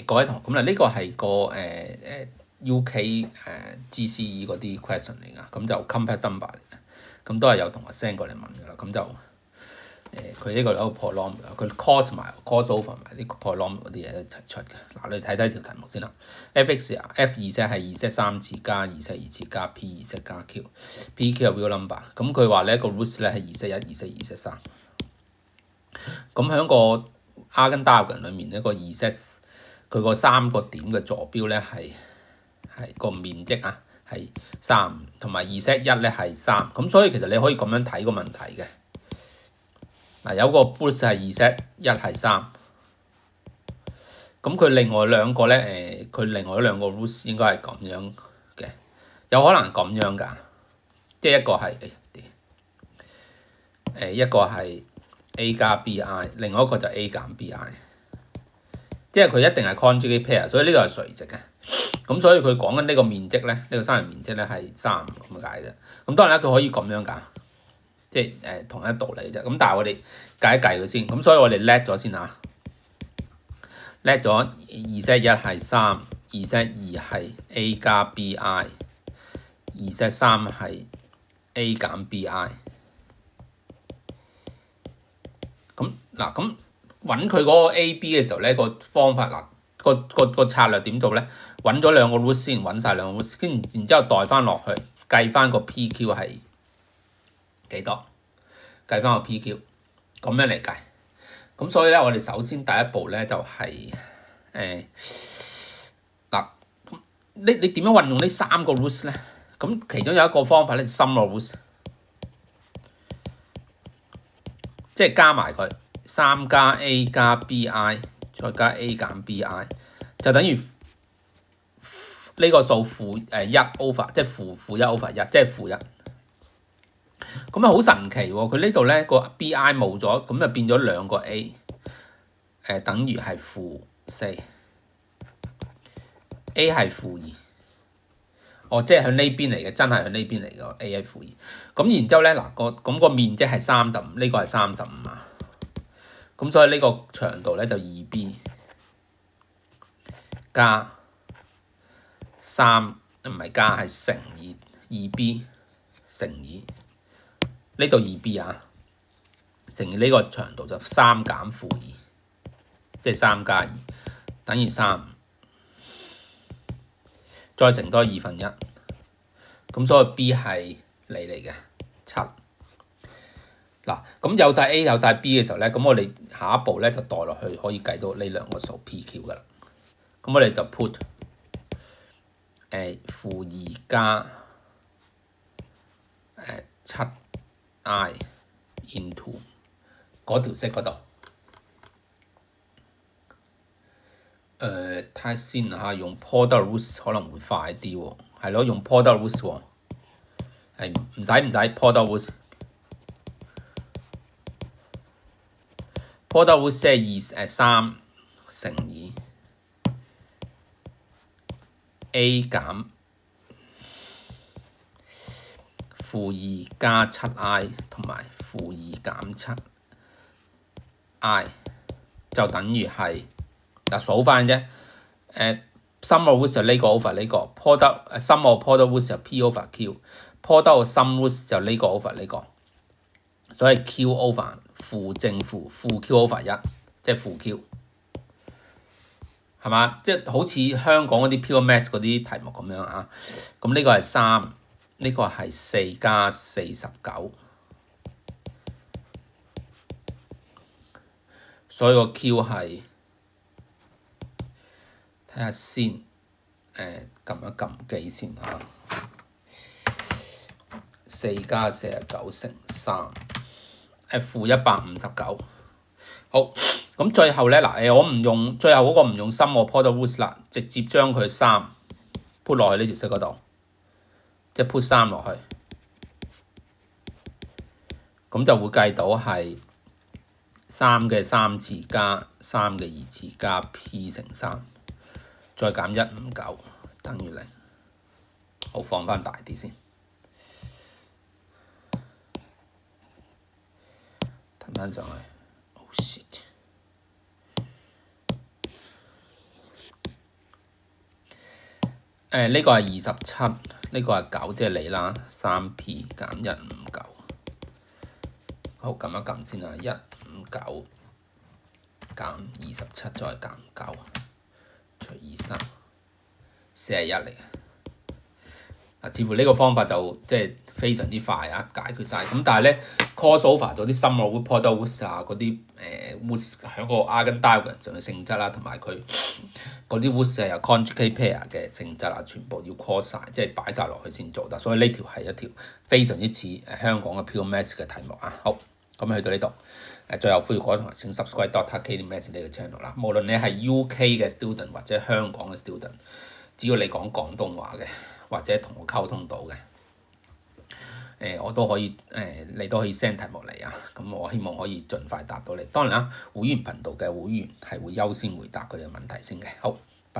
各位同學，咁呢個係個UK GCE 嗰啲 question 嚟㗎，咁就 complex number 嚟嘅，咁都係有同學 send 過嚟問㗎啦，咁就佢呢個有個 polynomial，佢 cos over 埋啲 polynomial 嗰啲嘢一齊出嘅。嗱，你睇睇條題目先啦。f(x) 啊，f(2)係2 3次加2 2次加 p 2加 q，p q 係 real number。咁佢話呢個 roots 咧係2 1 2 2 3。咁喺個 Argand diagram 裏面呢個2佢個3個點嘅坐標咧係個面積啊係3，同埋2 咧係3。咁所以其實你可以咁樣睇個問題嘅。嗱，有個 root 係2 係3，咁佢另外兩個咧佢另外兩個 root 應該係咁樣嘅，有可能咁樣㗎，即係一個係一個係 a 加 bi， 另外一個就 a 減 bi， 即係佢一定係 conjugate pair， 所以呢個係垂直嘅。咁所以佢講緊呢個面積咧，呢個三元面積咧係3咁解嘅。咁當然啦，佢可以咁樣㗎。即係同一道理啫，咁但係我哋計一計佢先，咁所以我哋叻咗先嚇，叻咗2 係3，2 係 a 加 bi，2 3係 a 減 bi。咁嗱，咁揾佢嗰個 a b 嘅時候咧，個方法嗱，個策略點做咧？揾咗兩個 root 先，揾晒兩個 root，跟住然之後代翻落去，計翻個 PQ 係幾多？計翻個 PQ， 咁樣嚟計。咁所以咧，我哋首先第一步咧就係嗱，你點樣運用呢3個 root 咧？咁其中有一個方法咧，sum of root， 即係加埋佢3加 a 加 bi 再加 a 減 bi， 就等於呢個數負1 over， 即係負1 over 1，即係負1。咁啊好神奇喎！佢呢度咧個 bi 冇咗，咁就變咗兩個 a， 等於係負4， a 係負2，哦，即係喺呢邊嚟嘅，真係喺呢邊嚟嘅 a 係負2。咁然之後咧嗱個面積係35，呢個係35啊。咁所以呢個長度咧就 2b 加3，唔係加係乘以 2b 乘以。呢度 2b 啊，乘以呢個長度就3減負2，即係3加2等於35，再乘多1/2，咁所以 b 係你嚟嘅7。嗱，咁有晒 a 有晒 b 嘅時候咧，咁我哋下一步咧就代落去，可以計到呢兩個數 PQ 噶啦。咁我哋就 put 負2加7i into 嗰條式嗰度。睇下先嚇，用 product roots 可能會快啲喎。係咯，用 product roots 喎。係唔使 product roots。product roots 即係3乘以 a 減負2加 7i 同埋負2減 7i 就等於係嗱數翻啫。sum of roots 就呢個 over 呢個 sum of product roots 就 p over q，product of sum roots 就呢個 over 呢個，所以 q over 負正負q over 1，即係負 q， 係嘛？即係好似香港嗰啲 pure maths 嗰啲題目咁樣啊。咁呢個係3，呢個係4加49，所以個 q 係睇下先，撳一撳機先嚇。4加49乘3，負159。好，咁最後咧嗱，我唔用最後嗰個唔用 sum of product roots 啦，直接將佢3 put 落去呢條式嗰度，即係 put 3落去，咁就會計到係3嘅3次加3嘅2次加 p 乘3，再減159等於0。好，放翻大啲先，騰翻上去。Oh shit！呢個係27，呢個係9，即係你啦。3P 減159，好，撳一撳先啦。159減27再減9除以3， 41嚟嘅。似乎呢個方法就即係非常之快啊，解決晒。咁但係咧 crossover 咗啲 sum of product woods 啊，嗰啲woods 喺個 Argand diagram 上嘅性質啦，同埋佢嗰啲 woods 係有 conjugate pair 嘅性質啊，全部要 cross 晒，即係擺晒落去先做得。所以呢條係一條非常之似香港嘅 pure maths 嘅題目啊。好，咁去到呢度最後呼籲各位同學請 subscribe Doctor K 啲 Maths 呢個 channel 啦。無論你係 UK 嘅 student 或者香港嘅 student，只要你講廣東話嘅，或者同我溝通到嘅，我都可以你都可以 send 題目嚟啊。咁我希望可以盡快答到你。當然啦，會員頻道嘅會員係會優先回答佢哋嘅問題先嘅。好。